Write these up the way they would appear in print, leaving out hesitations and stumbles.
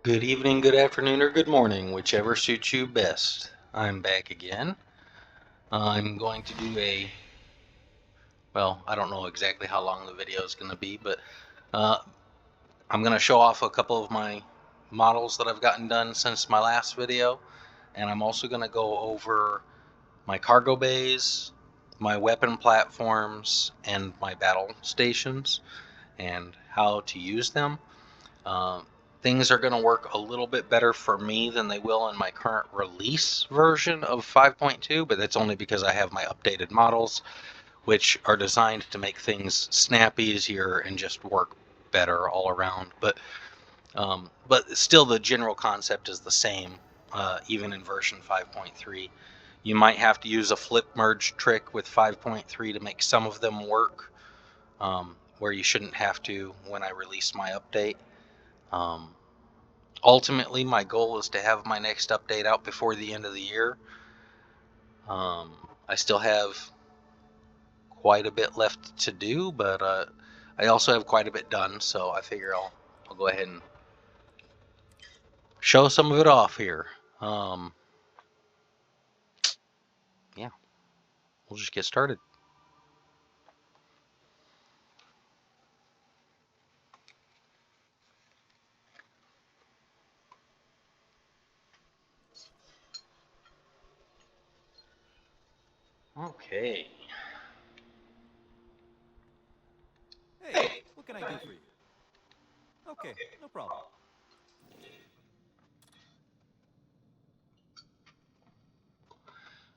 Good evening, good afternoon, or good morning, whichever suits you best. I'm back again. I'm going to do I don't know exactly how long the video is going to be, but uh, I'm going to show off a couple of my models that I've gotten done since my last video, and I'm also going to go over my cargo bays, my weapon platforms, and my battle stations, and how to use them. Um, Things are going to work a little bit better for me than they will in my current release version of 5.2, but that's only because I have my updated models, which are designed to make things snap easier and just work better all around. But still, the general concept is the same, even in version 5.3. You might have to use a flip merge trick with 5.3 to make some of them work, where you shouldn't have to when I release my update. Um, Ultimately, my goal is to have my next update out before the end of the year. I still have quite a bit left to do, but I also have quite a bit done, so I figure I'll go ahead and show some of it off here. Um, yeah, we'll just get started. Okay. Hey, what can I do for you? Okay, no problem.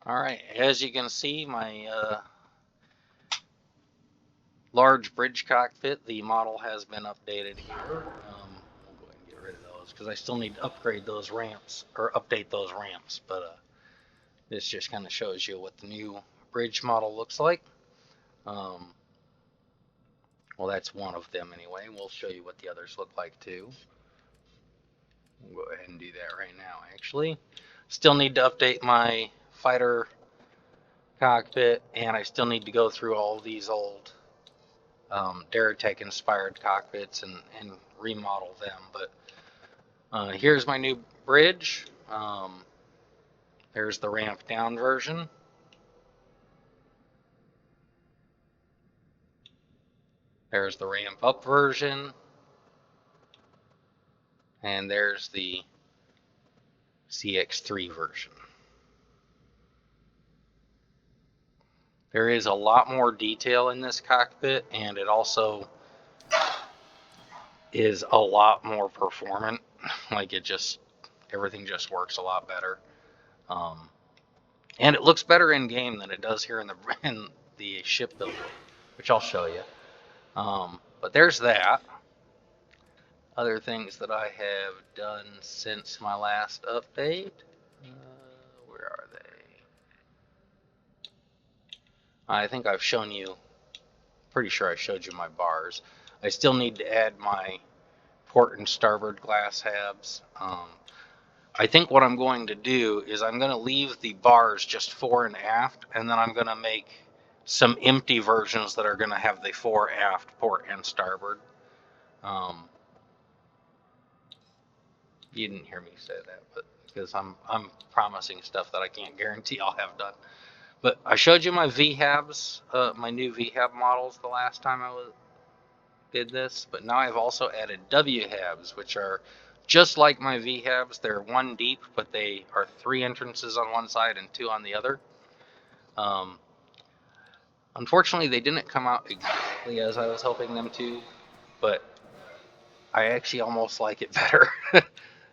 All right. As you can see, my large bridge cockpit, the model has been updated here. We'll go ahead and get rid of those because I still need to upgrade those ramps or update those ramps, but this just kind of shows you what the new bridge model looks like. Um, well, that's one of them anyway. We'll show you what the others look like too. We'll go ahead and do that right now, actually. Still need to update my fighter cockpit, and I still need to go through all these old Deratech inspired cockpits and remodel them. But here's my new bridge. There's the ramp down version. There's the ramp up version. And there's the CX3 version. There is a lot more detail in this cockpit, and it also is a lot more performant. Like everything just works a lot better. Um, and it looks better in game than it does here in the ship builder, which I'll show you. But there's that. Other things that I have done since my last update. Uh, where are they? I think I've shown you. Pretty sure I showed you my bars. I still need to add my port and starboard glass halves. I think what I'm going to do is I'm going to leave the bars just fore and aft, and then I'm going to make some empty versions that are going to have the fore, aft, port, and starboard. Um, you didn't hear me say that, but because I'm promising stuff that I can't guarantee I'll have done. But I showed you my V-Habs, my new V-Hab models the last time did this, but now I've also added W-Habs, which are just like my V-Habs. They're one deep, but they are three entrances on one side and two on the other. Um, Unfortunately, they didn't come out exactly as I was hoping them to, but I actually almost like it better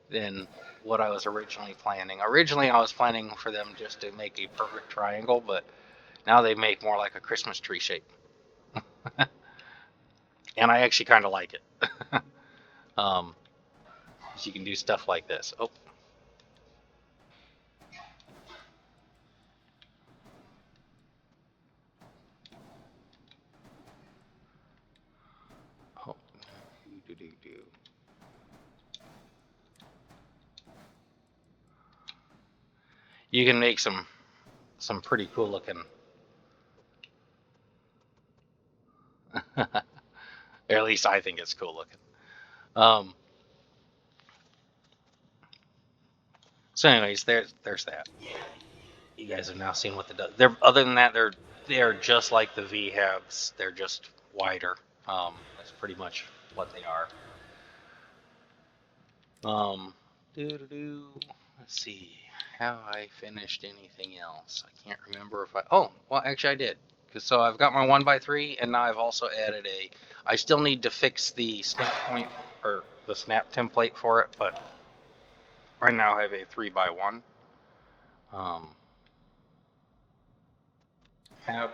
than what I was originally planning. Originally, I was planning for them just to make a perfect triangle, but now they make more like a Christmas tree shape. And I actually kind of like it. um, so you can do stuff like this. Oh, oh, do, do, do. You can make some pretty cool looking. Or at least I think it's cool looking. Um, So, anyways, there's that. You guys have now seen what the they're. Other than that, they're just like the V-Habs. They're just wider. That's pretty much what they are. Um, Let's see. Have I finished anything else? I can't remember if I. Oh, well, actually, I did. So I've got my 1x3, and now I've also added a. I still need to fix the snap point or the snap template for it, but right now I have a 3x1 tab,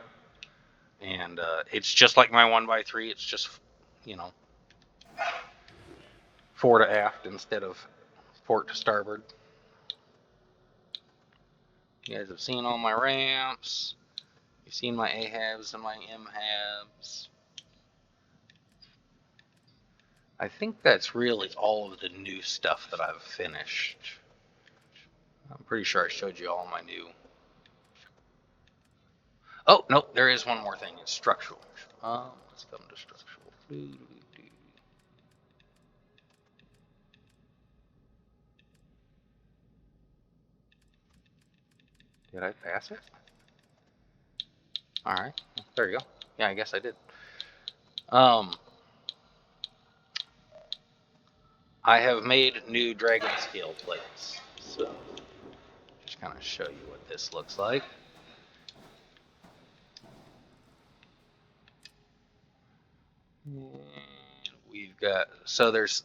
and it's just like my 1x3. It's just, you know, fore to aft instead of port to starboard. You guys have seen all my ramps. You've seen my A-halves and my M-halves. I think that's really all of the new stuff that I've finished. I'm pretty sure I showed you all my new. Oh, no, there is one more thing. It's structural. Let's come to structural. Did I pass it? All right, there you go. Yeah, I guess I did. I have made new DragonScale plates. So, just kind of show you what this looks like. We've got, so there's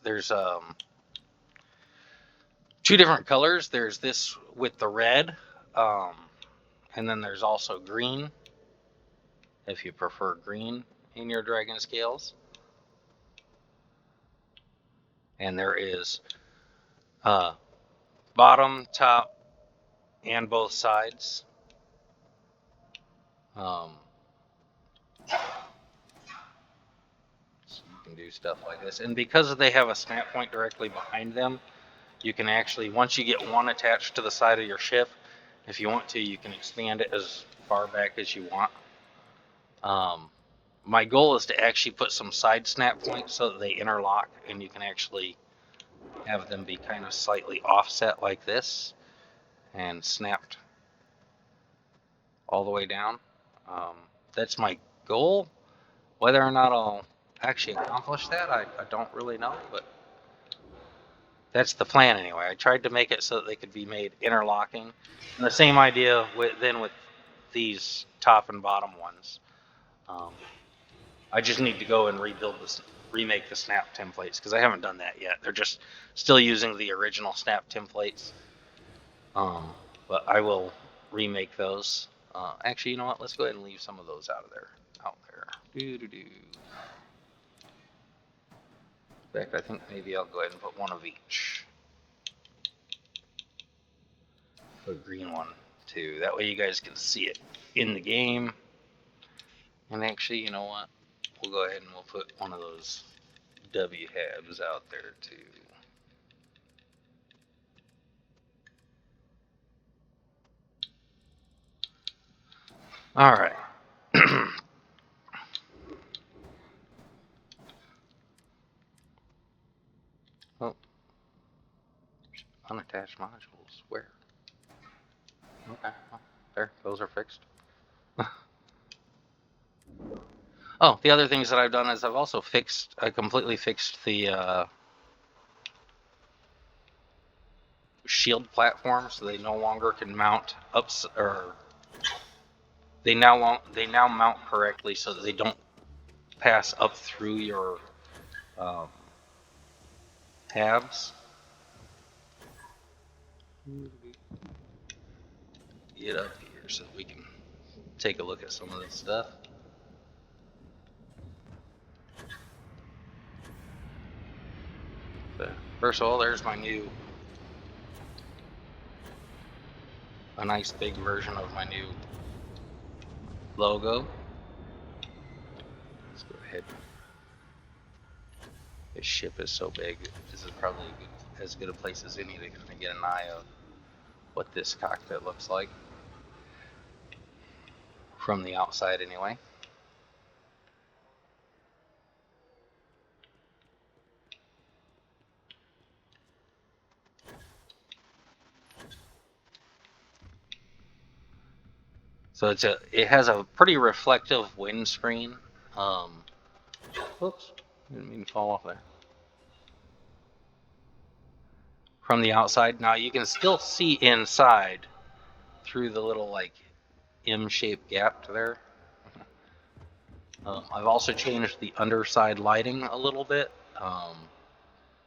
two different colors. There's this with the red, and then there's also green, if you prefer green in your DragonScales. And there is bottom, top, and both sides. So you can do stuff like this. And because they have a snap point directly behind them, you can actually, once you get one attached to the side of your ship, if you want to, you can expand it as far back as you want. My goal is to actually put some side snap points so that they interlock and you can actually have them be kind of slightly offset like this and snapped all the way down. That's my goal. Whether or not I'll actually accomplish that, I don't really know, but that's the plan anyway. I tried to make it so that they could be made interlocking. And the same idea with these top and bottom ones. I just need to go and remake the snap templates because I haven't done that yet. They're just still using the original snap templates. But I will remake those. Actually, you know what? Let's go ahead and leave some of those out there. In fact, I think maybe I'll go ahead and put one of each. Put a green one too. That way you guys can see it in the game. And actually, you know what? We'll go ahead and we'll put one of those W-Habs out there too. All right. Oh, unattached modules. Where? Okay, well, there. Those are fixed. Oh, the other things that I've done is I've also I completely fixed the shield platform, so they no longer can mount or they now mount correctly, so that they don't pass up through your tabs. Get up here so we can take a look at some of this stuff. So, first of all, there's my a nice big version of my new logo. Let's go ahead. This ship is so big. This is probably as good a place as any to kind of get an eye of what this cockpit looks like from the outside anyway. So it has a pretty reflective windscreen. Whoops, didn't mean to fall off there. From the outside, now you can still see inside through the little like M-shaped gap there. I've also changed the underside lighting a little bit,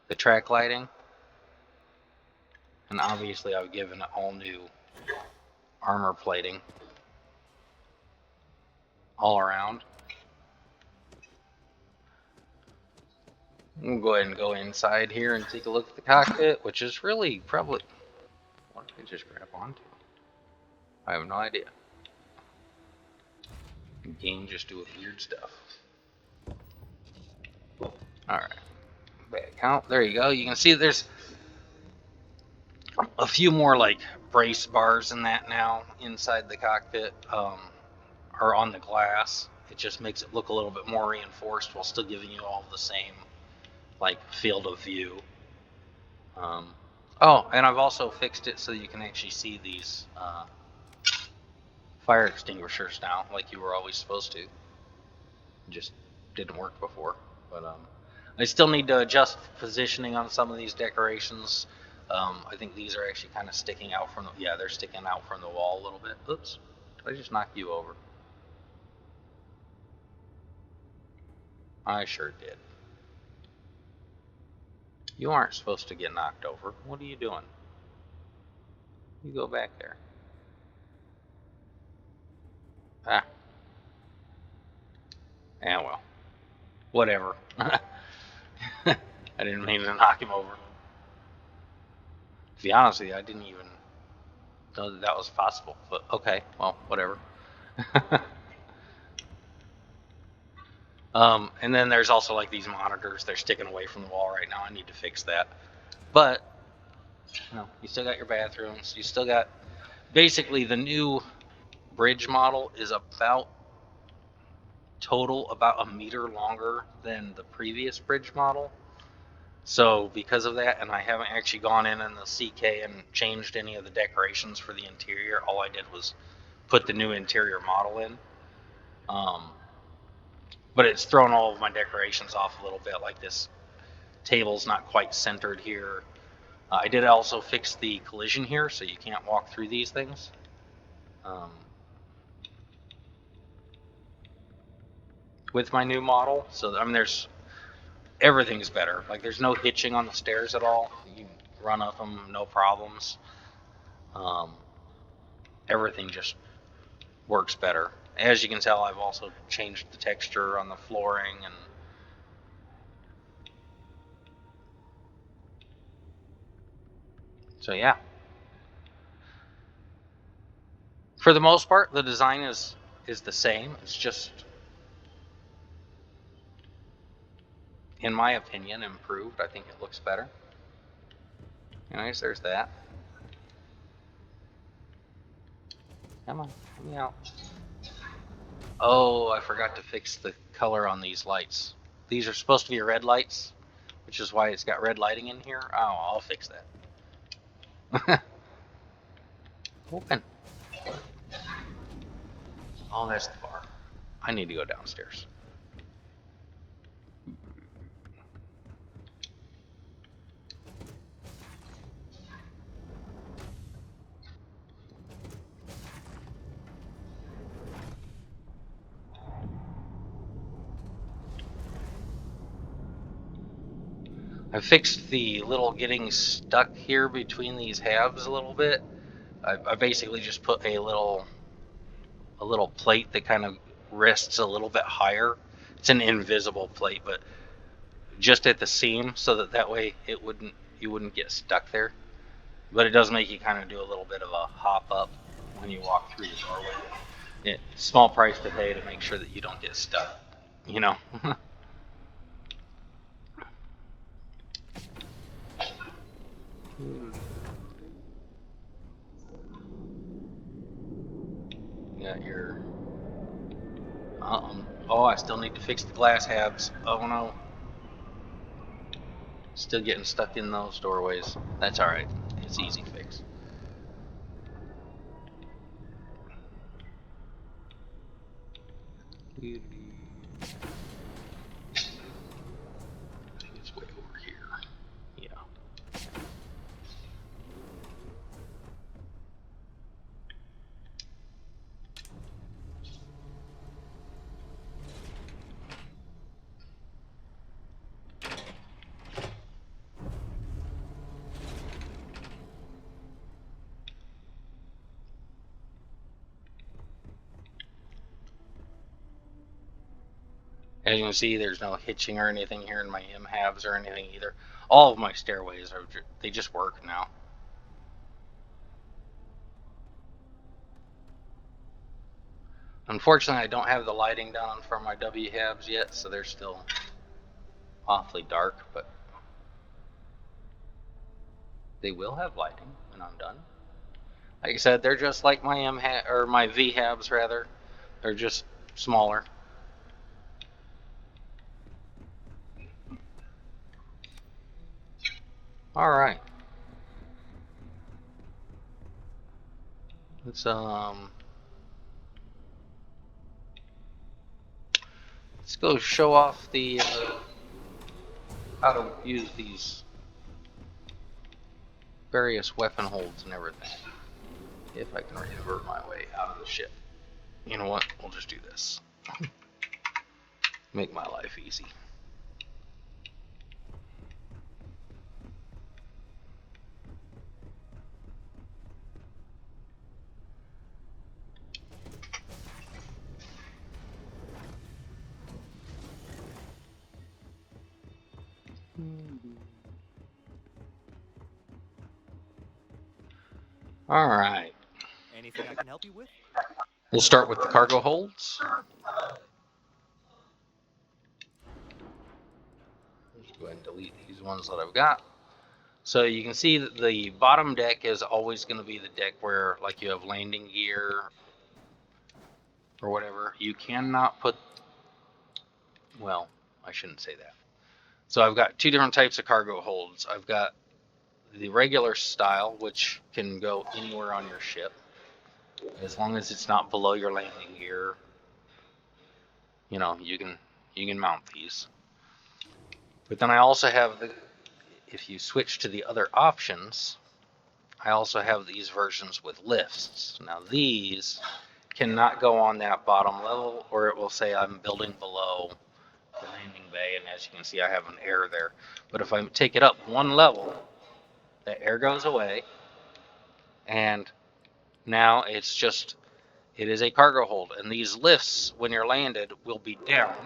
the track lighting, and obviously I've given it all new armor plating all around. We'll go ahead and go inside here and take a look at the cockpit, which is really probably... What did I just grab onto? I have no idea. The game just doing weird stuff. Alright. Back out. There you go. You can see there's a few more like brace bars and that now inside the cockpit, or on the glass. It just makes it look a little bit more reinforced while still giving you all the same like field of view. Oh, and I've also fixed it so you can actually see these fire extinguishers now, like you were always supposed to. It just didn't work before. But I still need to adjust positioning on some of these decorations. I think these are actually kind of sticking out from the... Yeah, they're sticking out from the wall a little bit. Oops, did I just knock you over? I sure did. You aren't supposed to get knocked over. What are you doing? You go back there. Ah. Yeah, well. Whatever. I didn't mean to knock him over. To be honest with you, I didn't even know that that was possible. But okay, well, whatever. And then there's also like these monitors. They're sticking away from the wall right now. I need to fix that. But, you know, you still got your bathrooms. You still got... Basically, the new bridge model is about total about a meter longer than the previous bridge model. So because of that, and I haven't actually gone in the CK and changed any of the decorations for the interior, all I did was put the new interior model in. But it's thrown all of my decorations off a little bit, like this table's not quite centered here. I did also fix the collision here, so you can't walk through these things. With my new model, so I mean, everything's better. Like there's no hitching on the stairs at all. You run up them, no problems. Everything just works better. As you can tell, I've also changed the texture on the flooring, and so yeah. For the most part, the design is the same. It's just, in my opinion, improved. I think it looks better. Anyways, there's that. Come on, let me out. Oh, I forgot to fix the color on these lights. These are supposed to be red lights, which is why it's got red lighting in here. Oh, I'll fix that. Open. Oh, that's the bar. I need to go downstairs. I fixed the little getting stuck here between these halves a little bit. I basically just put a little plate that kind of rests a little bit higher. It's an invisible plate, but just at the seam, so that way you wouldn't get stuck there. But it does make you kind of do a little bit of a hop up when you walk through the doorway. Yeah, small price to pay to make sure that you don't get stuck, you know. Got your... Oh, I still need to fix the glass habs. Oh no. Still getting stuck in those doorways. That's alright. It's easy fix. think it's way over here. Yeah. As you can see, there's no hitching or anything here in my M-Habs or anything either. All of my stairways are they just work now. Unfortunately, I don't have the lighting down for my W-Habs yet, so they're still awfully dark, but they will have lighting when I'm done. Like I said, they're just like my or my V-Habs rather. They're just smaller. All right. Let's go show off the how to use these various weapon holds and everything. If I can revert my way out of the ship. You know what? We'll just do this. Make my life easy. All right. Anything I can help you with? We'll start with the cargo holds. Just go ahead and delete these ones that I've got. So you can see that the bottom deck is always going to be the deck where, like, you have landing gear or whatever. You cannot put, well, I shouldn't say that. So I've got two different types of cargo holds. I've got the regular style, which can go anywhere on your ship, as long as it's not below your landing gear. You know, you can mount these. But then I also have the, if you switch to the other options, I also have these versions with lifts. Now these cannot go on that bottom level, or it will say I'm building below the landing bay, and as you can see I have an error there. But if I take it up one level, the air goes away, and now it's just, it is a cargo hold, and these lifts when you're landed will be down,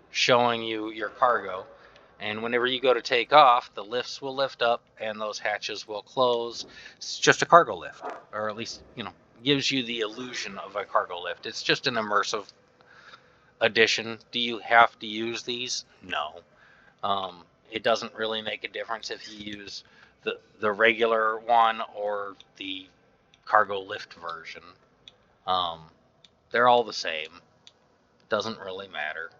showing you your cargo. And whenever you go to take off, the lifts will lift up and those hatches will close. It's just a cargo lift, or at least, you know, gives you the illusion of a cargo lift. It's just an immersive addition. Do you have to use these? No. It doesn't really make a difference if you use the regular one or the cargo lift version. They're all the same. Doesn't really matter.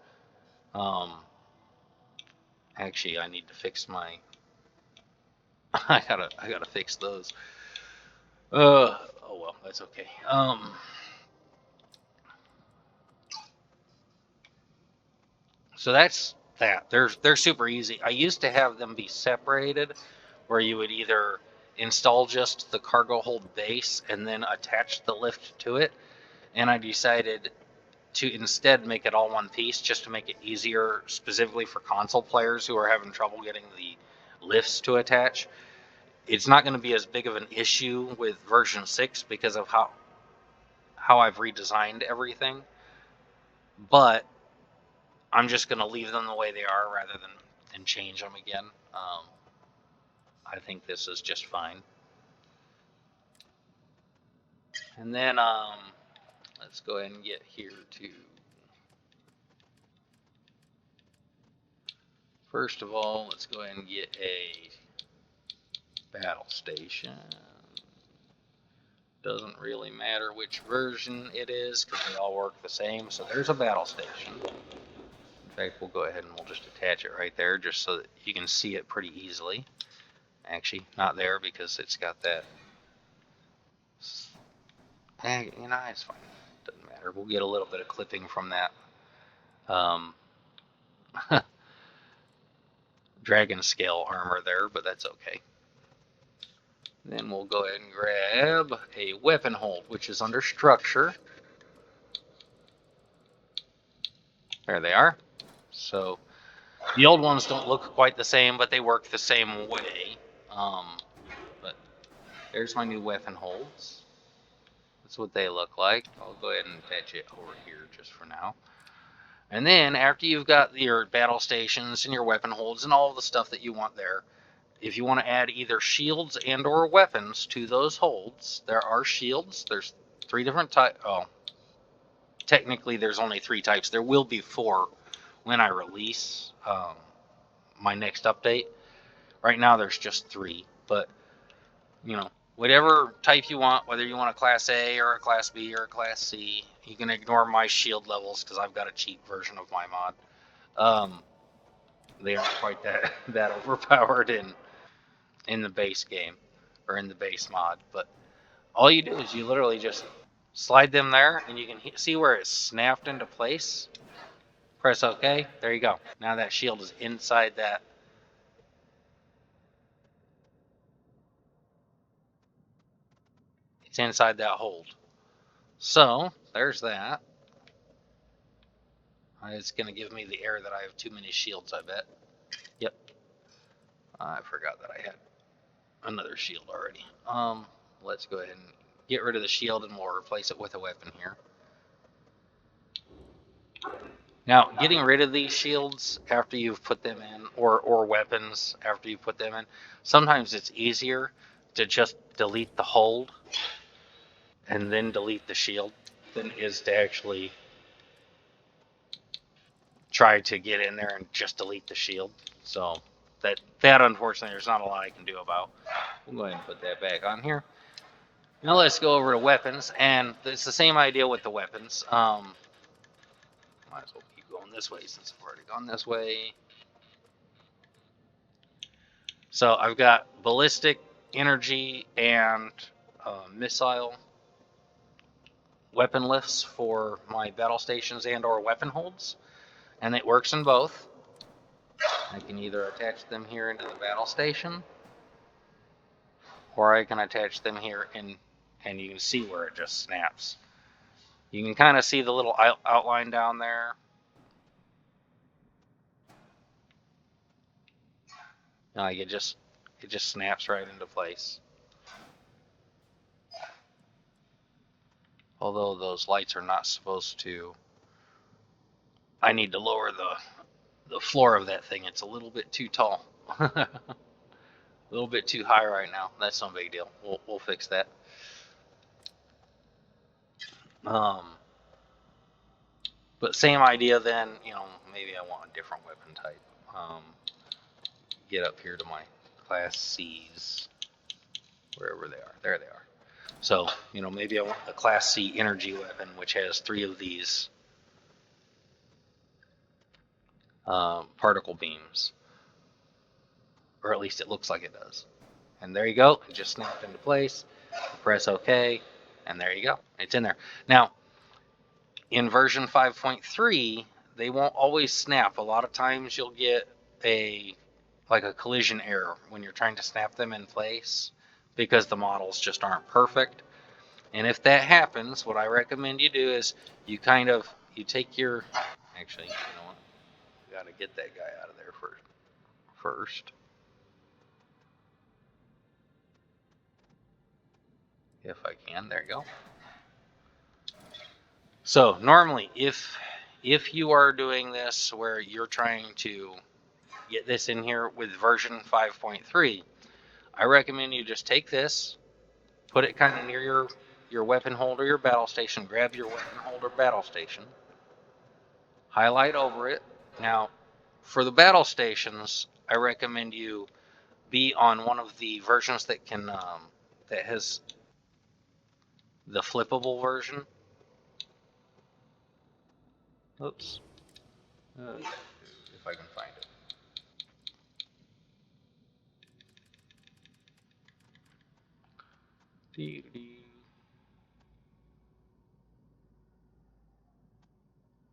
Actually, I need to fix my. I gotta fix those. Oh well, that's okay. So that's that. They're super easy. I used to have them be separated, where you would either install just the cargo hold base and then attach the lift to it, and I decided to instead make it all one piece, just to make it easier, specifically for console players who are having trouble getting the lifts to attach. It's not going to be as big of an issue with version 6 because of how I've redesigned everything, but I'm just going to leave them the way they are rather than change them again. I think this is just fine. And then let's go ahead and get here to, first of all, let's go ahead and get a Battlestation. Doesn't really matter which version it is because they all work the same. So there's a Battlestation. In fact, we'll go ahead and we'll just attach it right there just so that you can see it pretty easily. Actually, not there because it's got that. You know, it's fine. Doesn't matter. We'll get a little bit of clipping from that um, DragonScale armor there, but that's okay. Then we'll go ahead and grab a weapon hold, which is under structure. There they are. So the old ones don't look quite the same, but they work the same way. But there's my new weapon holds. That's what they look like. I'll go ahead and attach it over here just for now. And then after you've got your battle stations and your weapon holds and all the stuff that you want there, if you want to add either shields and or weapons to those holds, there are shields. There's 3 different types. Oh, technically there's only 3 types. There will be 4 when I release my next update. Right now there's just 3, but you know, whatever type you want, whether you want a Class A or a Class B or a Class C, you can ignore my shield levels because I've got a cheap version of my mod. They aren't quite that overpowered in the base game or in the base mod, but all you do is you literally just slide them there, and you can see where it's snapped into place. Press OK. There you go. Now that shield is inside that. It's inside that hold. So there's that. It's going to give me the error that I have too many shields, I bet. Yep. I forgot that I had another shield already. Let's go ahead and get rid of the shield, and we'll replace it with a weapon here. Now, getting rid of these shields after you've put them in, or weapons after you put them in, sometimes it's easier to just delete the hold and then delete the shield than it is to actually try to get in there and just delete the shield. So that unfortunately there's not a lot I can do about. We'll go ahead and put that back on here. Now let's go over to weapons, and it's the same idea with the weapons. Might as well keep going this way since I've already gone this way. So I've got ballistic, energy, and missile weapon lifts for my battle stations and or weapon holds, and it works in both. I can either attach them here into the battle station, or I can attach them here and you can see where it just snaps. You can kind of see the little outline down there. Like it just snaps right into place. Although those lights are not supposed to. I need to lower the floor of that thing. It's a little bit too tall. A little bit too high right now. That's no big deal. We'll fix that. But same idea then, you know, maybe I want a different weapon type. Get up here to my Class C's, wherever they are. There they are. So, you know, maybe I want a Class C energy weapon, which has 3 of these particle beams. Or at least it looks like it does. And there you go. It just snapped into place. Press OK, and there you go. It's in there. Now, in version 5.3, they won't always snap. A lot of times you'll get a collision error when you're trying to snap them in place because the models just aren't perfect. And if that happens, what I recommend you do is you take your, actually, you know what, we got to get that guy out of there first. If I can, there you go. So normally, if you are doing this where you're trying to get this in here with version 5.3, I recommend you just take this, put it kind of near your weapon holder, your battle station, grab your weapon holder battle station, highlight over it. Now, for the battle stations, I recommend you be on one of the versions that can that has the flippable version. Oops. If I can find it.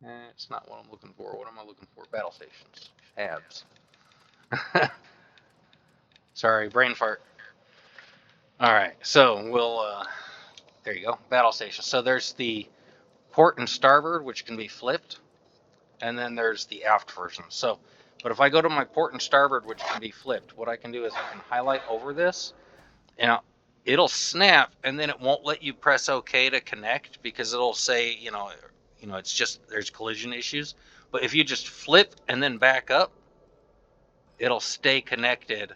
That's That's not what I'm looking for. What am I looking for? Battlestations. Habs. Sorry, brain fart. All right, so we'll, there you go, Battlestation. So there's the port and starboard, which can be flipped, and then there's the aft version. So, but if I go to my port and starboard, which can be flipped, what I can do is I can highlight over this, and it'll snap, and then it won't let you press OK to connect because it'll say, it's just there's collision issues. But if you just flip and then back up, it'll stay connected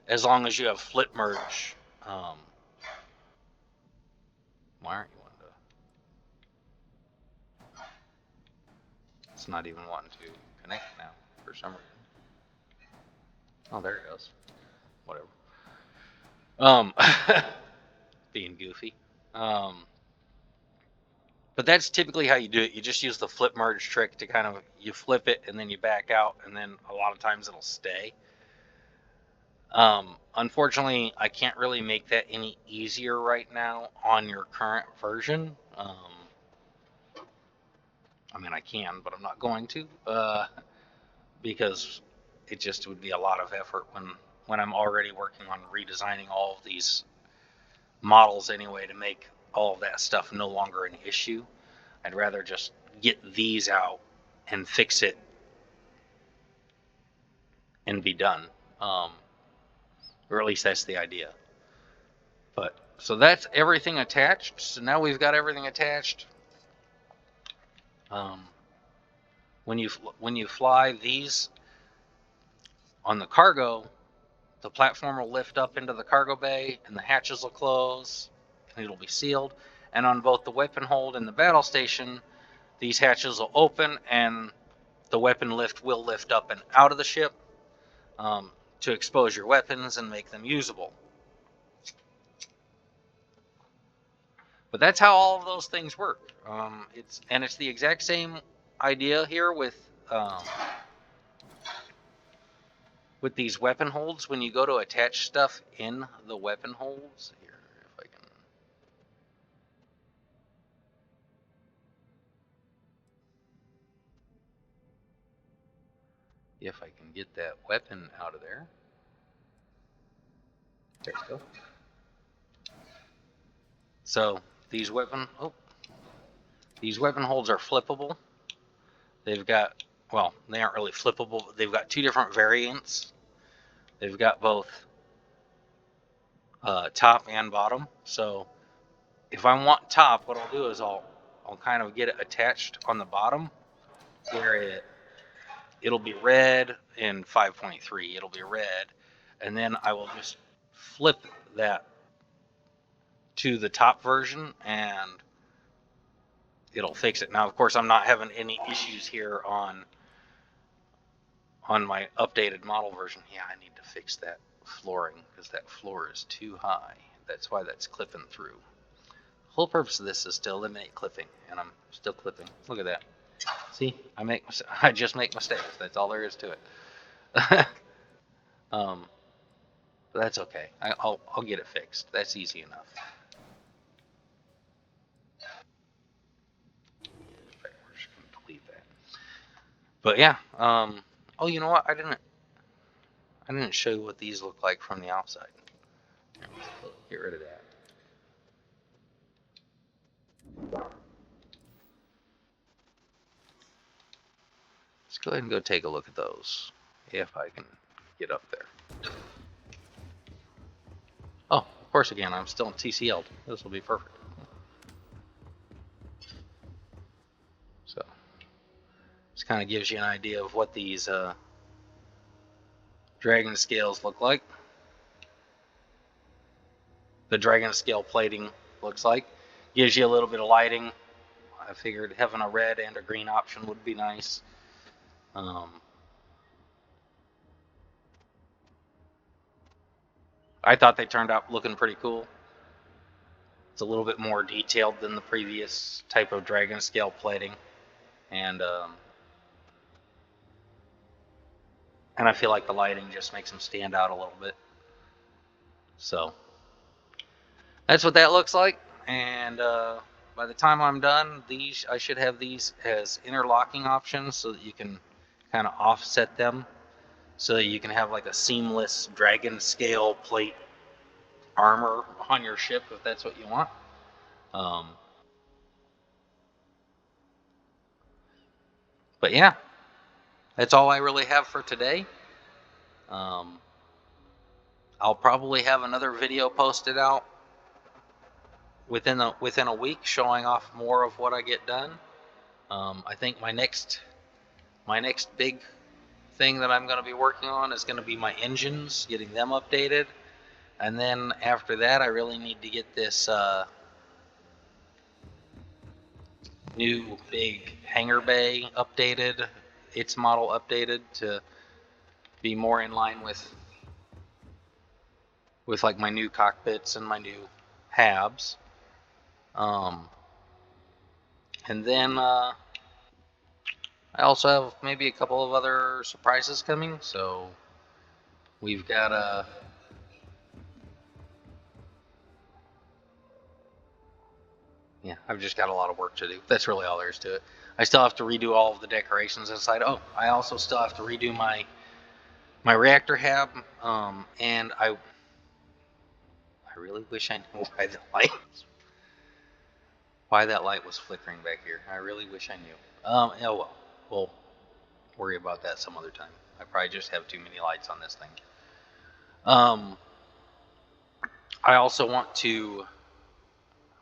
as long as you have flip merge. Why aren't you wanting to? It's not even wanting to connect now for some reason. Oh, there it goes. Whatever. Being goofy. But that's typically how you do it. You just use the flip merge trick to kind of, you flip it and then you back out, and then a lot of times it'll stay. Unfortunately, I can't really make that any easier right now on your current version. I mean, I can, but I'm not going to, because it just would be a lot of effort when I'm already working on redesigning all of these models anyway to make all of that stuff no longer an issue. I'd rather just get these out and fix it and be done. Or at least that's the idea. But so that's everything attached. So now we've got everything attached. When you fly these on the cargo, the platform will lift up into the cargo bay and the hatches will close and it'll be sealed. And on both the weapon hold and the battle station, these hatches will open and the weapon lift will lift up and out of the ship to expose your weapons and make them usable. But that's how all of those things work. It's the exact same idea here with these weapon holds. When you go to attach stuff in the weapon holds, here, if I can get that weapon out of there. There we go. So these weapon holds are flippable. They've got, well, they aren't really flippable, but they've got two different variants. They've got both top and bottom. So if I want top, what I'll do is I'll kind of get it attached on the bottom where it'll be red in 5.3. It'll be red, and then I will just flip that to the top version and it'll fix it. Now, of course, I'm not having any issues here on my updated model version. Yeah, I need to fix that flooring because that floor is too high. That's why that's clipping through. The whole purpose of this is to eliminate clipping, and I'm still clipping. Look at that. See, I just make mistakes. That's all there is to it. But that's okay. I'll get it fixed. That's easy enough. We're just gonna delete that. But yeah. Oh, you know what? I didn't show you what these look like from the outside. Get rid of that. Let's go ahead and go take a look at those, if I can get up there. Oh, of course, again, I'm still in TCL. This will be perfect. So, this kind of gives you an idea of what these DragonScales look like. The DragonScale plating looks like. Gives you a little bit of lighting. I figured having a red and a green option would be nice. I thought they turned out looking pretty cool. It's a little bit more detailed than the previous type of DragonScale plating, and I feel like the lighting just makes them stand out a little bit. So that's what that looks like, and by the time I'm done, I should have these as interlocking options so that you can kind of offset them, so that you can have like a seamless DragonScale Plate armor on your ship if that's what you want. But yeah, that's all I really have for today. Um, I'll probably have another video posted out within a week, showing off more of what I get done. I think my next big thing that I'm going to be working on is going to be my engines, getting them updated, and then after that, I really need to get this new big hangar bay updated, its model updated to be more in line with like my new cockpits and my new habs. And then I also have maybe a couple of other surprises coming. So we've got yeah, I've just got a lot of work to do. That's really all there is to it. I still have to redo all of the decorations inside. Oh, I also still have to redo my reactor hab. And I really wish I knew why that light was flickering back here. I really wish I knew. Oh well, we'll worry about that some other time. I probably just have too many lights on this thing. I also want to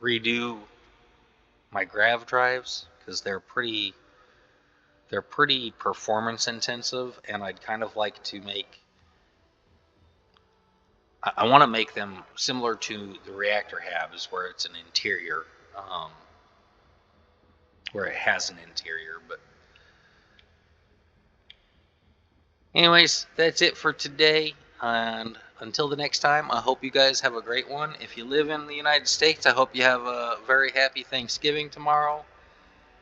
redo my grav drives because they're pretty performance intensive, and I'd kind of like to I want to make them similar to the reactor habs, where it's an interior, where it has an interior. But anyways, that's it for today, and until the next time, I hope you guys have a great one. If you live in the United States, I hope you have a very happy Thanksgiving tomorrow.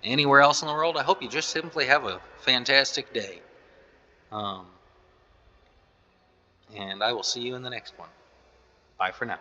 Anywhere else in the world, I hope you just simply have a fantastic day. And I will see you in the next one. Bye for now.